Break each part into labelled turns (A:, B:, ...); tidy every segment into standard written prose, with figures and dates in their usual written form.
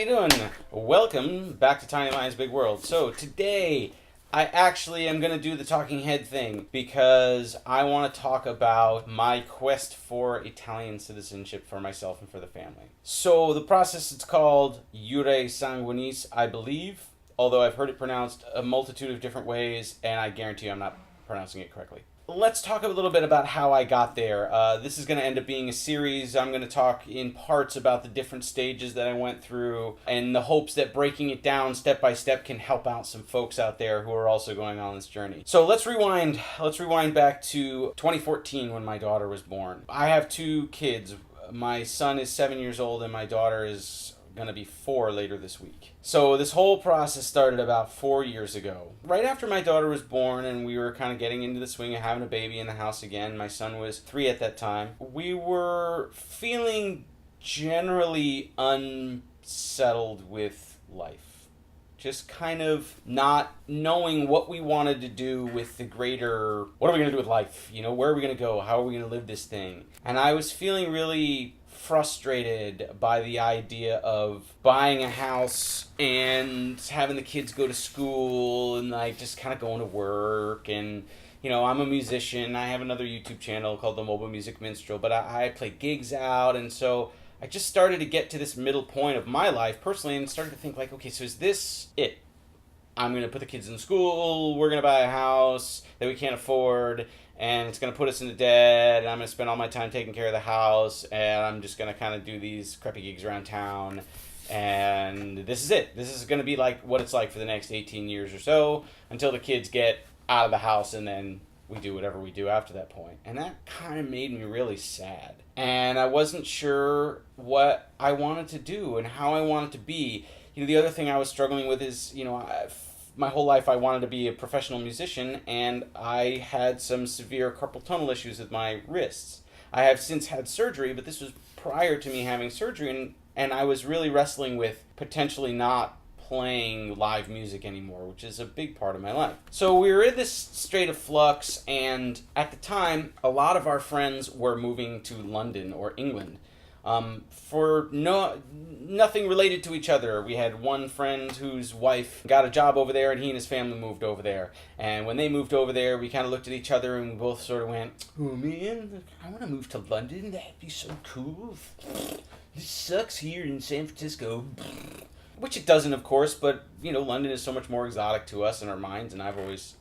A: you doing? Welcome back to Tiny Minds Big World. So today, I actually am going to do the talking head thing because I want to talk about my quest for Italian citizenship for myself and for the family. So the process, it's called Jure Sanguinis, I believe, although I've heard it pronounced a multitude of different ways, and I guarantee I'm not pronouncing it correctly. Let's talk a little bit about how I got there. This is going to end up being a series. I'm going to talk in parts about the different stages that I went through in the hopes that breaking it down step by step can help out some folks out there who are also going on this journey. So let's rewind back to 2014 when my daughter was born. I have two kids. My son is 7 years old and my daughter is going to be 4 later this week. So this whole process started about 4 years ago. Right after my daughter was born and we were kind of getting into the swing of having a baby in the house again, my son was 3 at that time, we were feeling generally unsettled with life. Just kind of not knowing what we wanted to do with the greater, what are we going to do with life? You know, where are we going to go? How are we going to live this thing? And I was feeling really frustrated by the idea of buying a house and having the kids go to school and like just kind of going to work. And you know, I'm a musician. I have another YouTube channel called The Mobile Music Minstrel, but I play gigs out, and so I just started to get to this middle point of my life personally and started to think like, okay, so is this it? I'm going to put the kids in school, we're going to buy a house that we can't afford, and it's going to put us into debt, and I'm going to spend all my time taking care of the house, and I'm just going to kind of do these crappy gigs around town, and this is it. This is going to be like what it's like for the next 18 years or so until the kids get out of the house, and then we do whatever we do after that point. And that kind of made me really sad. And I wasn't sure what I wanted to do and how I wanted to be. You know, the other thing I was struggling with is, you know, my whole life I wanted to be a professional musician, and I had some severe carpal tunnel issues with my wrists. I have since had surgery, but this was prior to me having surgery, and I was really wrestling with potentially not playing live music anymore, which is a big part of my life. So we were in this state of flux, and at the time, a lot of our friends were moving to London or England. For nothing related to each other. We had one friend whose wife got a job over there, and he and his family moved over there. And when they moved over there, we kind of looked at each other and we both sort of went, "Oh man, I want to move to London. That'd be so cool. This sucks here in San Francisco." Which it doesn't, of course, but you know, London is so much more exotic to us in our minds, and I've always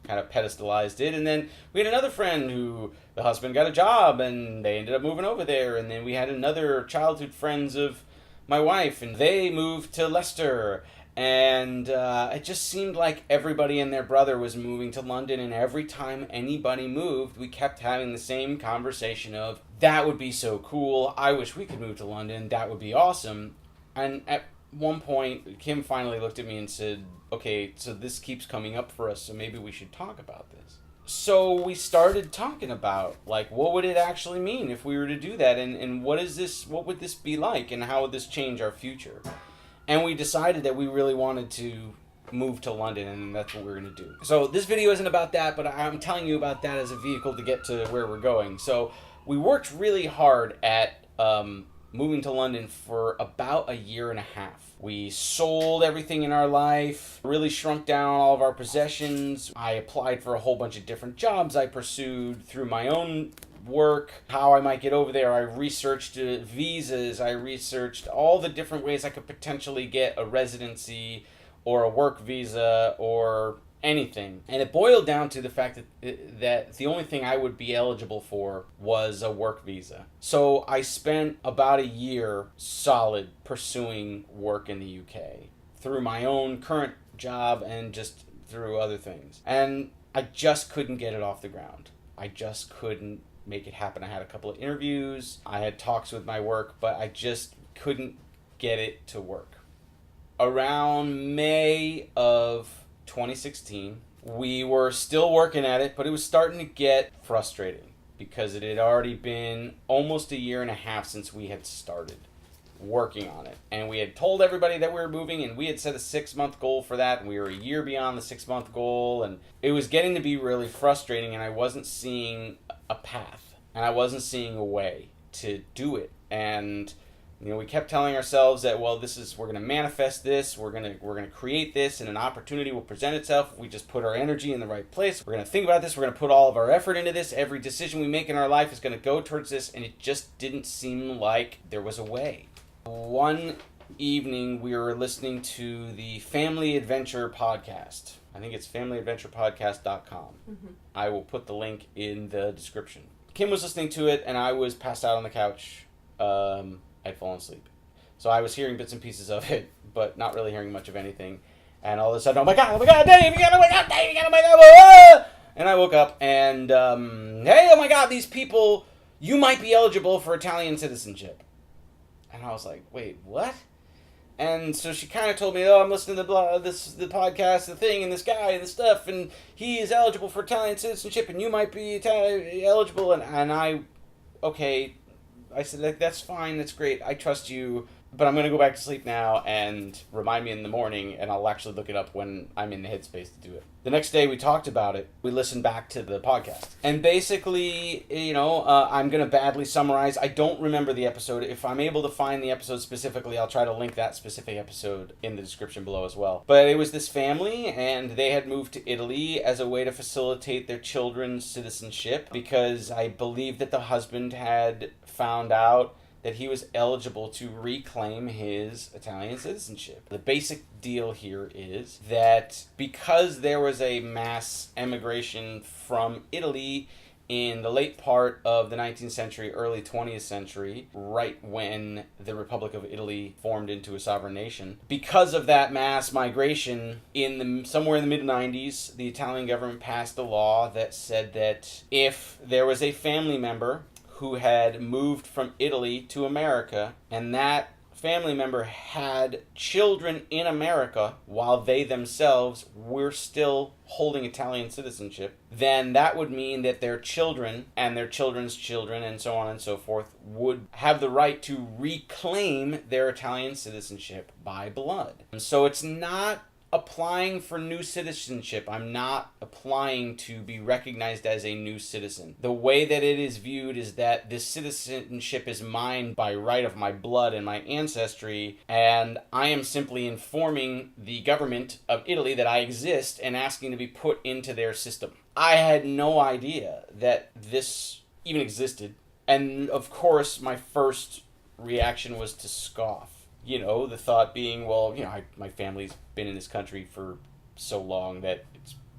A: kind of pedestalized it. And then we had another friend who the husband got a job and they ended up moving over there. And then we had another childhood friends of my wife, and they moved to Leicester. And it just seemed like everybody and their brother was moving to London, and every time anybody moved, we kept having the same conversation of, that would be so cool, I wish we could move to London, that would be awesome. And at one point, Kim finally looked at me and said, okay, so this keeps coming up for us, so maybe we should talk about this. So we started talking about, like, what would it actually mean if we were to do that, and what would this be like, and how would this change our future? And we decided that we really wanted to move to London, and that's what we're going to do. So this video isn't about that, but I'm telling you about that as a vehicle to get to where we're going. So we worked really hard at moving to London for about 1.5 years. We sold everything in our life, really shrunk down all of our possessions. I applied for a whole bunch of different jobs I pursued through my own work, how I might get over there. I researched visas. I researched all the different ways I could potentially get a residency or a work visa or anything. And it boiled down to the fact that the only thing I would be eligible for was a work visa. So I spent about 1 year solid pursuing work in the UK through my own current job and just through other things. And I just couldn't get it off the ground. I just couldn't make it happen. I had a couple of interviews, I had talks with my work, but I just couldn't get it to work. Around May of 2016, we were still working at it, but it was starting to get frustrating because it had already been almost 1.5 years since we had started working on it. And we had told everybody that we were moving, and we had set a 6-month goal for that, and we were 1 year beyond the 6-month goal, and it was getting to be really frustrating, and I wasn't seeing a path, and I wasn't seeing a way to do it. And You know, we kept telling ourselves that, well, we're going to manifest this, we're going to create this, and an opportunity will present itself if we just put our energy in the right place. We're going to think about this, we're going to put all of our effort into this. Every decision we make in our life is going to go towards this, and it just didn't seem like there was a way. One evening, we were listening to the Family Adventure podcast. I think it's familyadventurepodcast.com. Mm-hmm. I will put the link in the description. Kim was listening to it, and I was passed out on the couch. I'd fallen asleep. So I was hearing bits and pieces of it, but not really hearing much of anything. And all of a sudden, oh my God, Dave, you gotta wake up, Dave, you gotta wake up. Ah! And I woke up, and, hey, oh my God, these people, you might be eligible for Italian citizenship. And I was like, wait, what? And so she kind of told me, oh, I'm listening to the podcast, the thing, and this guy, and this stuff, and he is eligible for Italian citizenship, and you might be eligible. And I, okay, I said, that's fine, that's great, I trust you, but I'm going to go back to sleep now, and remind me in the morning, and I'll actually look it up when I'm in the headspace to do it. The next day we talked about it, we listened back to the podcast. And basically, you know, I'm going to badly summarize. I don't remember the episode. If I'm able to find the episode specifically, I'll try to link that specific episode in the description below as well. But it was this family, and they had moved to Italy as a way to facilitate their children's citizenship, because I believe that the husband had found out that he was eligible to reclaim his Italian citizenship. The basic deal here is that because there was a mass emigration from Italy in the late part of the 19th century, early 20th century, right when the Republic of Italy formed into a sovereign nation, because of that mass migration, somewhere in the mid-90s, the Italian government passed a law that said that if there was a family member who had moved from Italy to America, and that family member had children in America while they themselves were still holding Italian citizenship, then that would mean that their children and their children's children and so on and so forth would have the right to reclaim their Italian citizenship by blood. And so it's not applying for new citizenship. I'm not applying to be recognized as a new citizen. The way that it is viewed is that this citizenship is mine by right of my blood and my ancestry, and I am simply informing the government of Italy that I exist and asking to be put into their system. I had no idea that this even existed, and of course my first reaction was to scoff. You know, the thought being, well, you know, my family's been in this country for so long that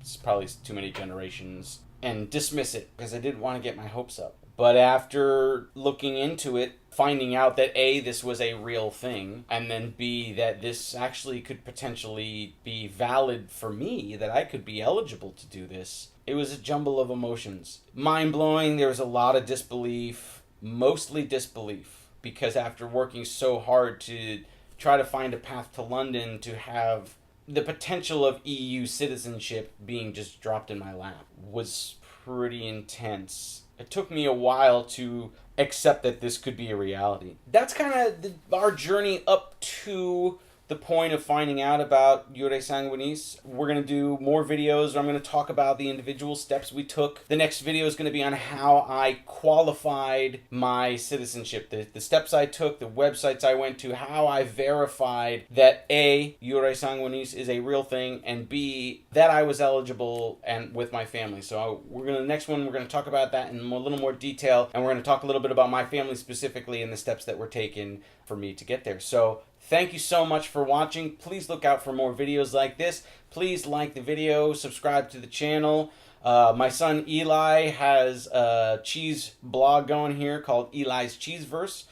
A: it's probably too many generations, and dismiss it because I didn't want to get my hopes up. But after looking into it, finding out that A, this was a real thing, and then B, that this actually could potentially be valid for me, that I could be eligible to do this, it was a jumble of emotions. Mind-blowing, there was a lot of disbelief, mostly disbelief. Because after working so hard to try to find a path to London to have the potential of EU citizenship being just dropped in my lap was pretty intense. It took me a while to accept that this could be a reality. That's kind of our journey up to the point of finding out about Jure Sanguinis. We're going to do more videos where I'm going to talk about the individual steps we took. The next video is going to be on how I qualified my citizenship, the steps I took, the websites I went to, how I verified that A, Jure Sanguinis is a real thing, and B, that I was eligible and with my family. So the next one, we're going to talk about that in a little more detail, and we're going to talk a little bit about my family specifically and the steps that were taken for me to get there. So thank you so much for watching. Please look out for more videos like this. Please like the video, subscribe to the channel. My son Eli has a cheese blog going here called Eli's Cheeseverse.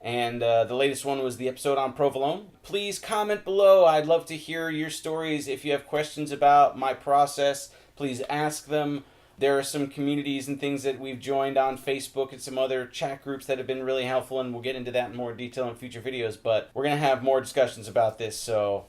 A: And the latest one was the episode on provolone. Please comment below. I'd love to hear your stories. If you have questions about my process, please ask them. There are some communities and things that we've joined on Facebook and some other chat groups that have been really helpful, and we'll get into that in more detail in future videos. But we're going to have more discussions about this, so